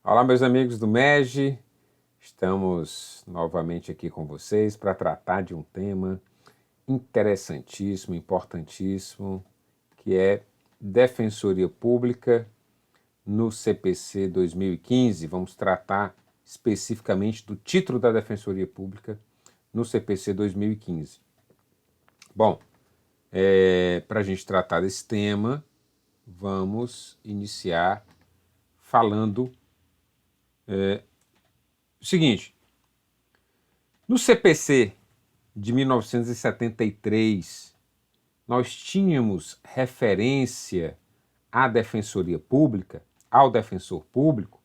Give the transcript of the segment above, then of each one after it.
Olá, meus amigos do MEG, estamos novamente aqui com vocês para tratar de um tema interessantíssimo, importantíssimo, que é Defensoria Pública no CPC 2015. Vamos tratar especificamente do título da Defensoria Pública no CPC 2015. Bom, para a gente tratar desse tema, vamos iniciar falando o seguinte: no CPC de 1973, nós tínhamos referência à Defensoria Pública, ao Defensor Público,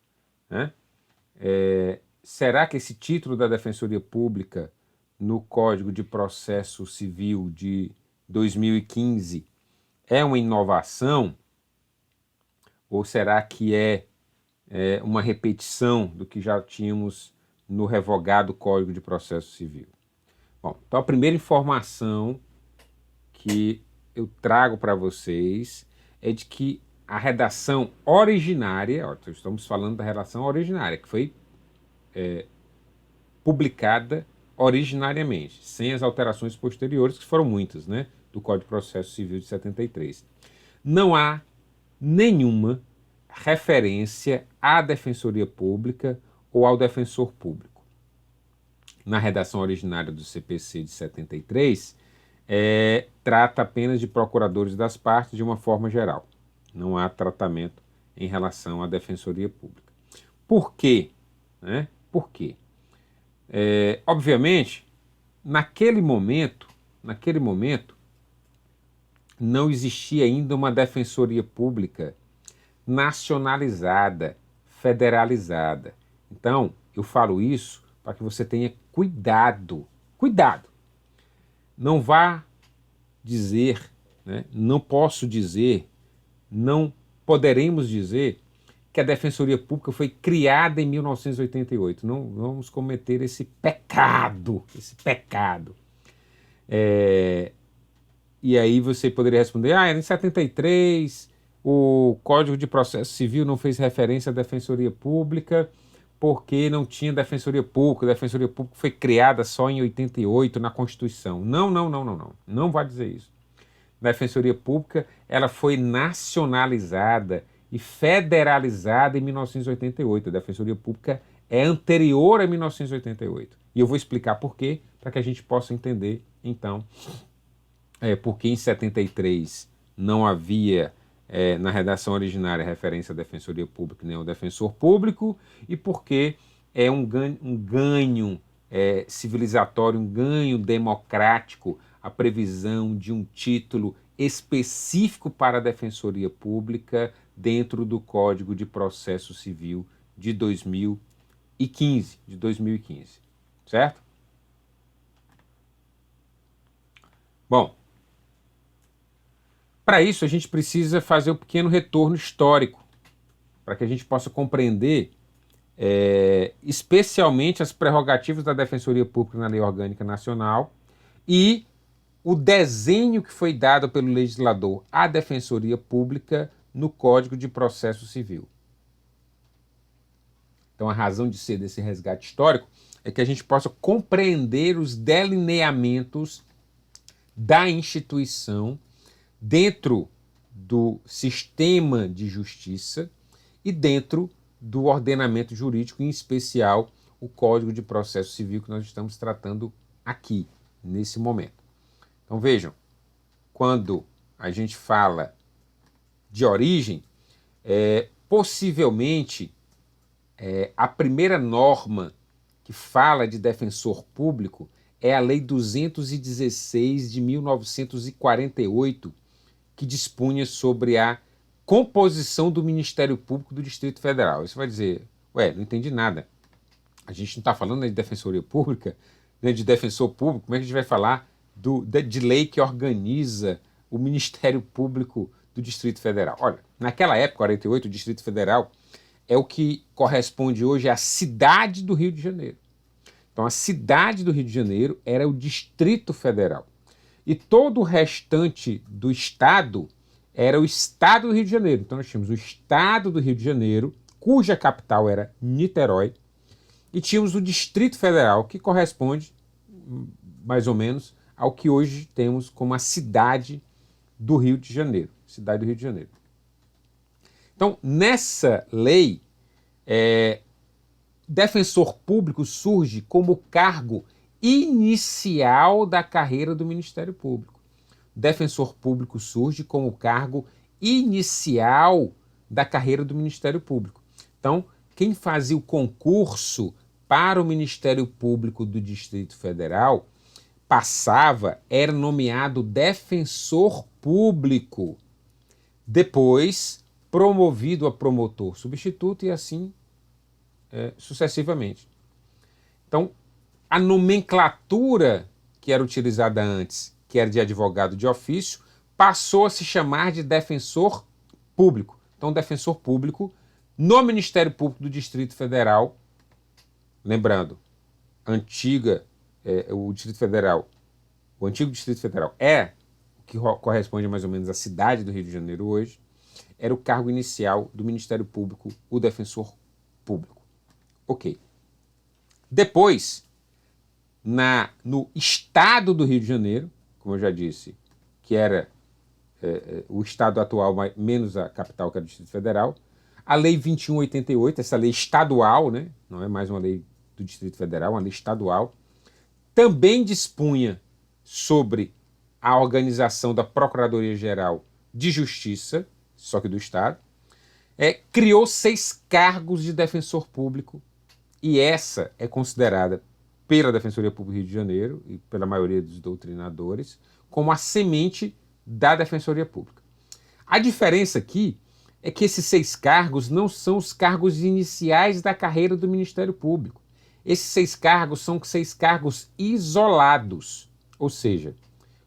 né? Será que esse título da Defensoria Pública no Código de Processo Civil de 2015 é uma inovação? Ou será que é uma repetição do que já tínhamos no revogado Código de Processo Civil? Bom, então a primeira informação que eu trago para vocês é de que a redação originária, estamos falando da redação originária, que foi publicada originariamente, sem as alterações posteriores, que foram muitas, né, do Código de Processo Civil de 73. Não há nenhuma referência à Defensoria Pública ou ao Defensor Público. Na redação originária do CPC de 73, trata apenas de procuradores das partes de uma forma geral. Não há tratamento em relação à Defensoria Pública. Por quê? Por quê? Obviamente, naquele momento, não existia ainda uma Defensoria Pública nacionalizada, federalizada. Então, eu falo isso para que você tenha cuidado. Cuidado! Não vá dizer, não posso dizer, não poderemos dizer que a Defensoria Pública foi criada em 1988. Não vamos cometer esse pecado, E aí você poderia responder, em 73 o Código de Processo Civil não fez referência à Defensoria Pública porque não tinha Defensoria Pública. A Defensoria Pública foi criada só em 88 na Constituição. Não vai dizer isso. A Defensoria Pública ela foi nacionalizada e federalizada em 1988. A Defensoria Pública é anterior a 1988. E eu vou explicar por quê, para que a gente possa entender, então, por que em 73 não havia, na redação originária, referência à Defensoria Pública nem ao Defensor Público, e por que é um ganho civilizatório, um ganho democrático, a previsão de um título específico para a Defensoria Pública dentro do Código de Processo Civil de 2015, certo? Bom, para isso a gente precisa fazer um pequeno retorno histórico, para que a gente possa compreender especialmente as prerrogativas da Defensoria Pública na Lei Orgânica Nacional e o desenho que foi dado pelo legislador à Defensoria Pública no Código de Processo Civil. Então, a razão de ser desse resgate histórico é que a gente possa compreender os delineamentos da instituição dentro do sistema de justiça e dentro do ordenamento jurídico, em especial o Código de Processo Civil que nós estamos tratando aqui, nesse momento. Então vejam, quando a gente fala de origem, possivelmente a primeira norma que fala de defensor público é a Lei 216 de 1948, que dispunha sobre a composição do Ministério Público do Distrito Federal. Você vai dizer, não entendi nada. A gente não está falando de Defensoria Pública, né, de defensor público, como é que a gente vai falar de lei que organiza o Ministério Público do Distrito Federal? Olha, naquela época, 48, o Distrito Federal é o que corresponde hoje à cidade do Rio de Janeiro. Então, a cidade do Rio de Janeiro era o Distrito Federal. e todo o restante do Estado era o Estado do Rio de Janeiro. Então nós tínhamos o Estado do Rio de Janeiro, cuja capital era Niterói, e tínhamos o Distrito Federal, que corresponde, mais ou menos, ao que hoje temos como a cidade do Rio de Janeiro. Cidade do Rio de Janeiro. Então, nessa lei, defensor público surge como cargo inicial da carreira do Ministério Público. Defensor público surge como cargo inicial da carreira do Ministério Público. Então, quem fazia o concurso para o Ministério Público do Distrito Federal era nomeado defensor público, depois promovido a promotor substituto e assim sucessivamente. Então, a nomenclatura que era utilizada antes, que era de advogado de ofício, passou a se chamar de defensor público. Então, defensor público no Ministério Público do Distrito Federal, lembrando, o Distrito Federal, o antigo Distrito Federal o que corresponde a mais ou menos à cidade do Rio de Janeiro hoje, era o cargo inicial do Ministério Público, o defensor público. Ok. Depois, no estado do Rio de Janeiro, como eu já disse, que era o estado atual menos a capital, que era o Distrito Federal, a Lei 2188, essa lei estadual, né, não é mais uma lei do Distrito Federal, uma lei estadual, também dispunha sobre a organização da Procuradoria-Geral de Justiça, só que do Estado, criou 6 cargos de defensor público, e essa é considerada pela Defensoria Pública do Rio de Janeiro e pela maioria dos doutrinadores como a semente da Defensoria Pública. A diferença aqui é que esses 6 cargos não são os cargos iniciais da carreira do Ministério Público. Esses 6 cargos são 6 cargos isolados, ou seja,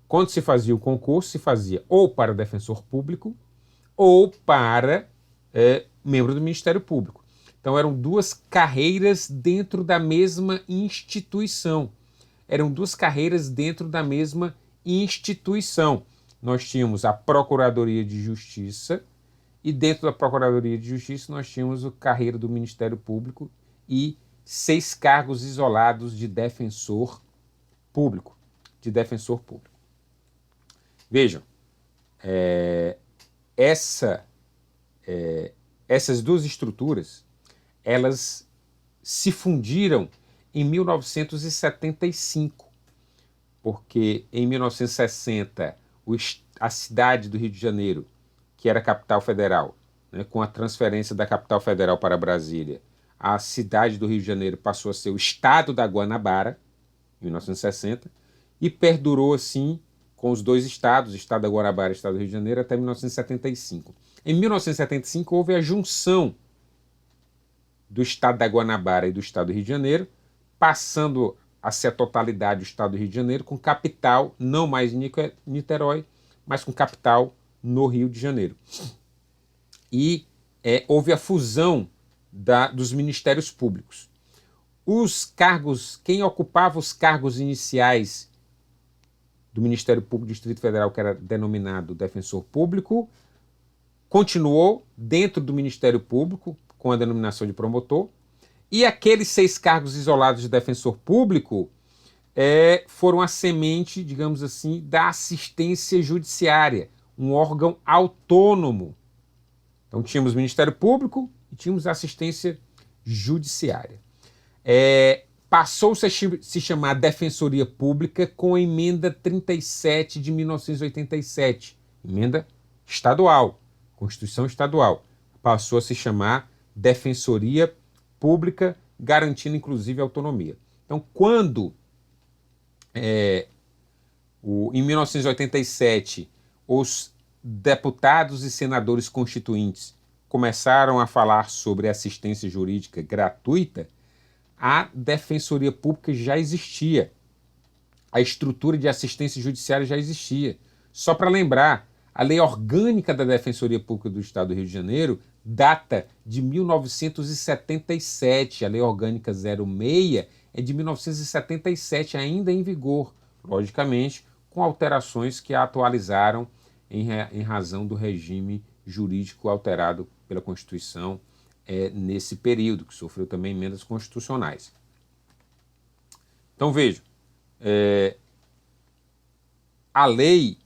quando se fazia o concurso, se fazia ou para defensor público ou para membro do Ministério Público. Então eram 2 carreiras dentro da mesma instituição. Nós tínhamos a Procuradoria de Justiça e dentro da Procuradoria de Justiça nós tínhamos a carreira do Ministério Público e 6 cargos isolados de defensor público. Vejam, essas 2 estruturas, elas se fundiram em 1975, porque em 1960 a cidade do Rio de Janeiro, que era a capital federal, né, com a transferência da capital federal para Brasília, a cidade do Rio de Janeiro passou a ser o estado da Guanabara, em 1960, e perdurou assim com os 2 estados, o estado da Guanabara e o estado do Rio de Janeiro, até 1975. Em 1975 houve a junção do estado da Guanabara e do estado do Rio de Janeiro, passando a ser a totalidade do estado do Rio de Janeiro, com capital não mais em Niterói, mas com capital no Rio de Janeiro. E houve a fusão dos ministérios públicos. Quem ocupava os cargos iniciais do Ministério Público do Distrito Federal, que era denominado defensor público, continuou dentro do Ministério Público, com a denominação de promotor, e aqueles 6 cargos isolados de defensor público foram a semente, digamos assim, da assistência judiciária, um órgão autônomo. Então tínhamos Ministério Público e tínhamos assistência judiciária. Passou-se a se chamar Defensoria Pública com a Emenda 37 de 1987, emenda estadual, Constituição Estadual. Passou a se chamar Defensoria Pública, garantindo inclusive a autonomia. Então, quando em 1987 os deputados e senadores constituintes começaram a falar sobre assistência jurídica gratuita, a Defensoria Pública já existia. A estrutura de assistência judiciária já existia. Só para lembrar, a Lei Orgânica da Defensoria Pública do Estado do Rio de Janeiro data de 1977. A Lei Orgânica 06 é de 1977, ainda em vigor. Logicamente, com alterações que a atualizaram em razão do regime jurídico alterado pela Constituição nesse período, que sofreu também emendas constitucionais. Então veja, a lei,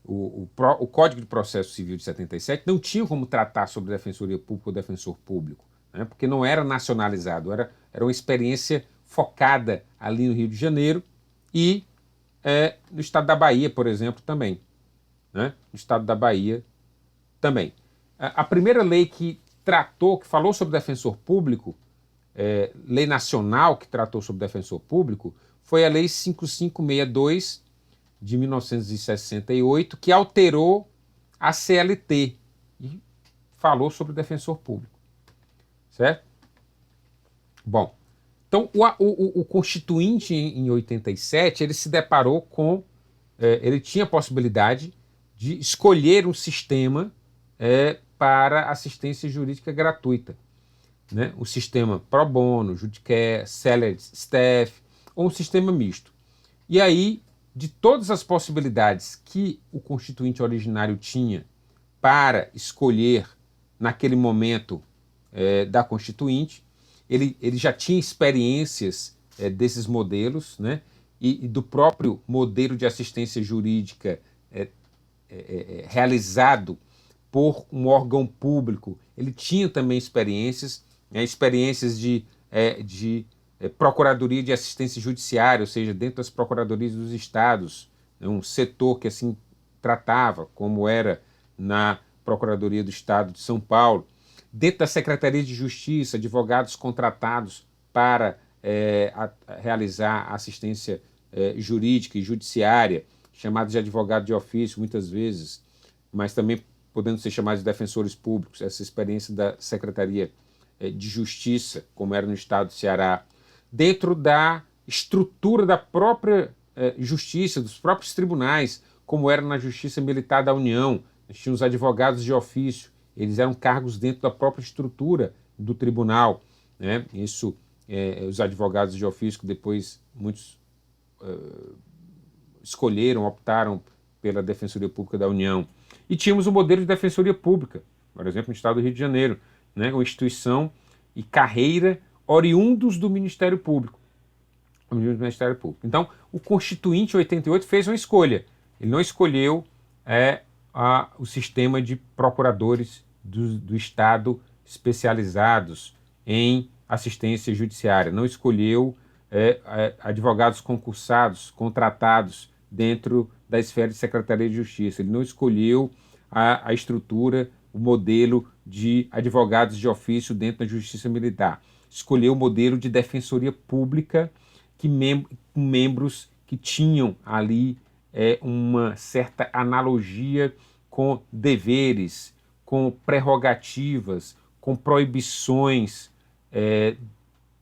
o Código de Processo Civil de 77 não tinha como tratar sobre defensoria pública ou defensor público, né, porque não era nacionalizado, era uma experiência focada ali no Rio de Janeiro e no estado da Bahia, por exemplo, também. Né? No estado da Bahia também. A primeira lei que falou sobre defensor público, lei nacional que tratou sobre defensor público, foi a Lei 5562 de 1968, que alterou a CLT e falou sobre o defensor público. Certo? Bom, então o Constituinte em 87, ele se deparou com, ele tinha a possibilidade de escolher um sistema para assistência jurídica gratuita. Né? O sistema pro bono, judicare, salaried staff, ou um sistema misto. E aí, de todas as possibilidades que o Constituinte originário tinha para escolher naquele momento da Constituinte, ele já tinha experiências desses modelos, né? E do próprio modelo de assistência jurídica realizado por um órgão público. Ele tinha também experiências de Procuradoria de Assistência Judiciária, ou seja, dentro das procuradorias dos estados, um setor que assim tratava, como era na Procuradoria do Estado de São Paulo, dentro da Secretaria de Justiça, advogados contratados para realizar assistência jurídica e judiciária, chamados de advogado de ofício muitas vezes, mas também podendo ser chamados de defensores públicos, essa experiência da Secretaria de Justiça, como era no estado do Ceará, dentro da estrutura da própria justiça, dos próprios tribunais, como era na Justiça Militar da União. Nós tínhamos advogados de ofício, eles eram cargos dentro da própria estrutura do tribunal. Né? Isso, os advogados de ofício, que depois muitos escolheram, optaram pela Defensoria Pública da União. E tínhamos o modelo de Defensoria Pública, por exemplo, no estado do Rio de Janeiro, né? Uma instituição e carreira oriundos do Ministério Público. Então, o Constituinte 88 fez uma escolha. Ele não escolheu o sistema de procuradores do Estado especializados em assistência judiciária, não escolheu advogados concursados, contratados dentro da esfera de Secretaria de Justiça, ele não escolheu a estrutura, o modelo de advogados de ofício dentro da Justiça Militar, escolheu o modelo de Defensoria Pública com membros que tinham ali uma certa analogia com deveres, com prerrogativas, com proibições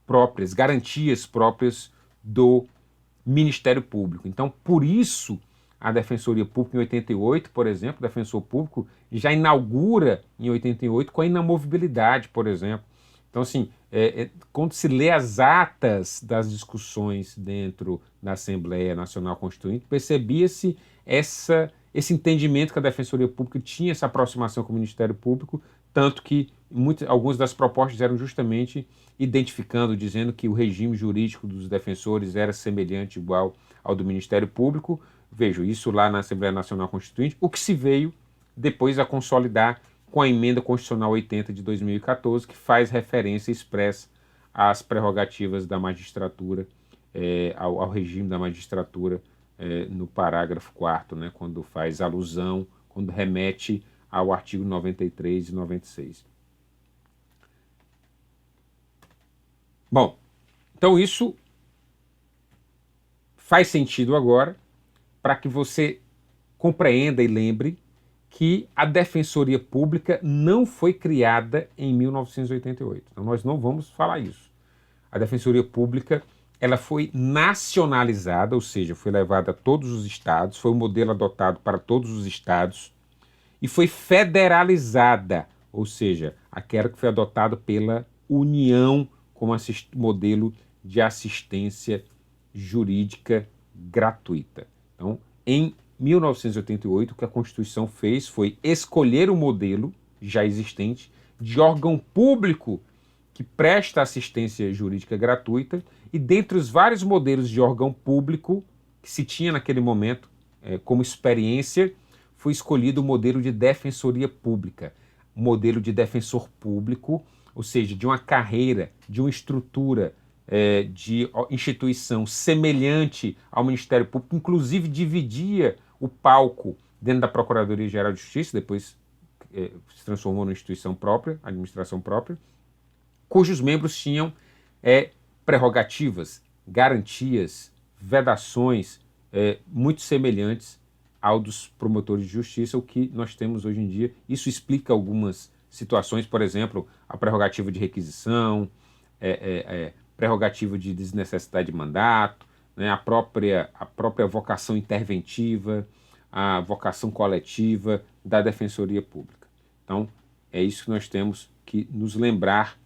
próprias, garantias próprias do Ministério Público. Então, por isso, a Defensoria Pública em 88, por exemplo, o defensor público já inaugura em 88 com a inamovibilidade, por exemplo. Então, assim, quando se lê as atas das discussões dentro da Assembleia Nacional Constituinte, percebia-se esse entendimento que a Defensoria Pública tinha essa aproximação com o Ministério Público, tanto que algumas das propostas eram justamente identificando, dizendo que o regime jurídico dos defensores era semelhante, igual ao do Ministério Público. Vejo isso lá na Assembleia Nacional Constituinte, o que se veio depois a consolidar com a Emenda Constitucional 80 de 2014, que faz referência expressa às prerrogativas da magistratura, ao regime da magistratura, no parágrafo 4º, né, quando faz alusão, quando remete ao artigo 93 e 96. Bom, então isso faz sentido agora para que você compreenda e lembre que a Defensoria Pública não foi criada em 1988. Então nós não vamos falar isso. A Defensoria Pública ela foi nacionalizada, ou seja, foi levada a todos os estados, foi um modelo adotado para todos os estados e foi federalizada, ou seja, aquela que foi adotada pela União como modelo de assistência jurídica gratuita. Então, em 1988, o que a Constituição fez foi escolher o modelo já existente de órgão público que presta assistência jurídica gratuita, e dentre os vários modelos de órgão público que se tinha naquele momento como experiência, foi escolhido o modelo de defensoria pública, o modelo de defensor público, ou seja, de uma carreira, de uma estrutura de instituição semelhante ao Ministério Público, inclusive dividia o palco dentro da Procuradoria-Geral de Justiça, depois se transformou numa instituição própria, administração própria, cujos membros tinham prerrogativas, garantias, vedações muito semelhantes ao dos promotores de justiça, o que nós temos hoje em dia. Isso explica algumas situações, por exemplo, a prerrogativa de requisição, prerrogativa de desnecessidade de mandato, né, a própria vocação interventiva, a vocação coletiva da Defensoria Pública. Então, é isso que nós temos que nos lembrar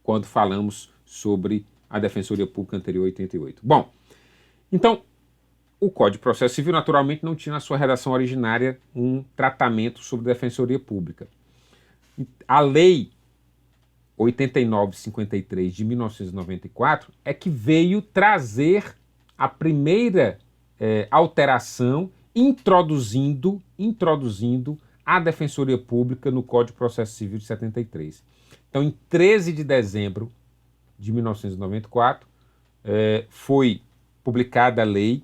quando falamos sobre a Defensoria Pública anterior a 88. Bom, então, o Código de Processo Civil, naturalmente, não tinha na sua redação originária um tratamento sobre Defensoria Pública. A Lei 8953 de 1994 é que veio trazer a primeira alteração introduzindo a Defensoria Pública no Código de Processo Civil de 73. Então, em 13 de dezembro de 1994, foi publicada a lei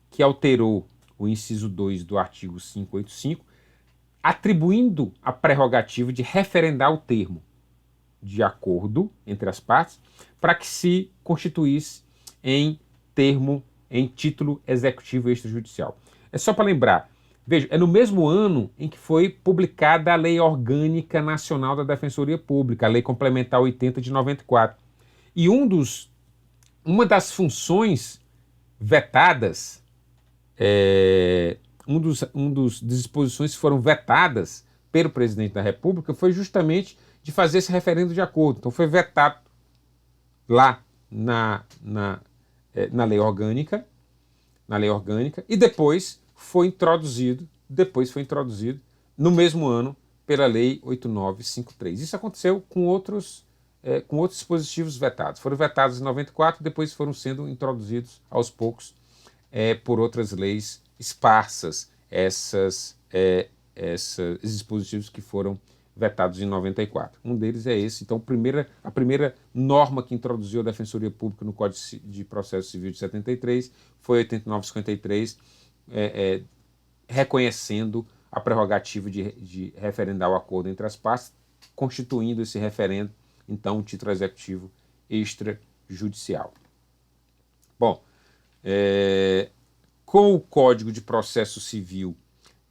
que alterou o inciso 2 do artigo 585, atribuindo a prerrogativa de referendar o termo de acordo entre as partes para que se constituísse em título executivo extrajudicial. É só para lembrar, veja, é no mesmo ano em que foi publicada a Lei Orgânica Nacional da Defensoria Pública, a Lei Complementar 80 de 94. E uma das funções vetadas, um dos disposições que foram vetadas pelo presidente da República foi justamente de fazer esse referendo de acordo. Então foi vetado lá na lei orgânica, e depois foi introduzido no mesmo ano pela Lei 8953. Isso aconteceu com outros dispositivos vetados. Foram vetados em 94, depois foram sendo introduzidos aos poucos por outras leis esparsas, esses dispositivos que foram vetados em 94. Um deles é esse. Então, a primeira norma que introduziu a Defensoria Pública no Código de Processo Civil de 73 foi 8953, reconhecendo a prerrogativa de referendar o acordo entre as partes, constituindo esse referendo, então, um título executivo extrajudicial. Bom, com o Código de Processo Civil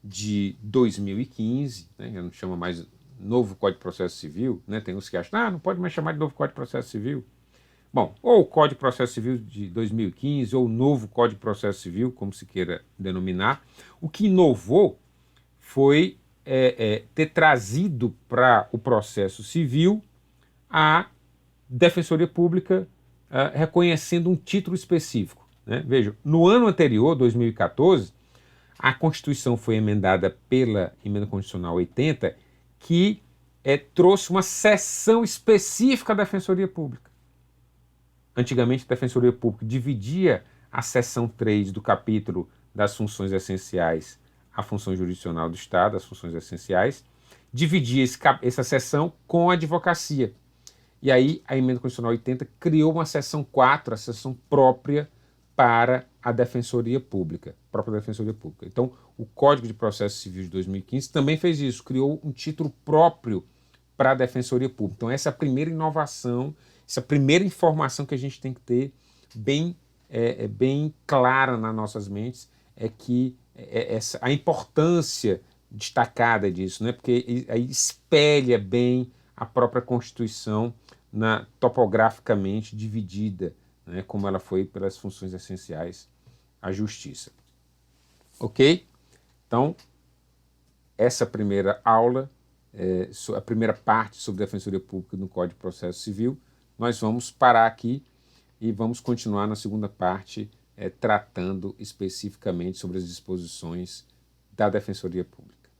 de 2015, né, já não chama mais novo Código de Processo Civil, né, tem uns que acham, não pode mais chamar de novo Código de Processo Civil. Bom, ou o Código de Processo Civil de 2015, ou o novo Código de Processo Civil, como se queira denominar, o que inovou foi ter trazido para o processo civil a Defensoria Pública reconhecendo um título específico. Né? Veja, no ano anterior, 2014, a Constituição foi emendada pela Emenda Constitucional 80, que trouxe uma seção específica da Defensoria Pública. Antigamente, a Defensoria Pública dividia a seção 3 do capítulo das funções essenciais, a função jurisdicional do Estado, as funções essenciais, dividia essa seção com a advocacia. E aí a Emenda Constitucional 80 criou uma seção 4, a seção própria para a Defensoria Pública, própria Defensoria Pública. Então, o Código de Processo Civil de 2015 também fez isso, criou um título próprio para a Defensoria Pública. Então, essa é a primeira inovação, essa primeira informação que a gente tem que ter bem clara nas nossas mentes, é que a importância destacada disso, né? Porque aí espelha bem a própria Constituição topograficamente dividida, né, como ela foi pelas funções essenciais à justiça. Ok? Então, essa primeira aula, a primeira parte sobre Defensoria Pública no Código de Processo Civil, nós vamos parar aqui. e vamos continuar na segunda parte tratando especificamente sobre as disposições da Defensoria Pública.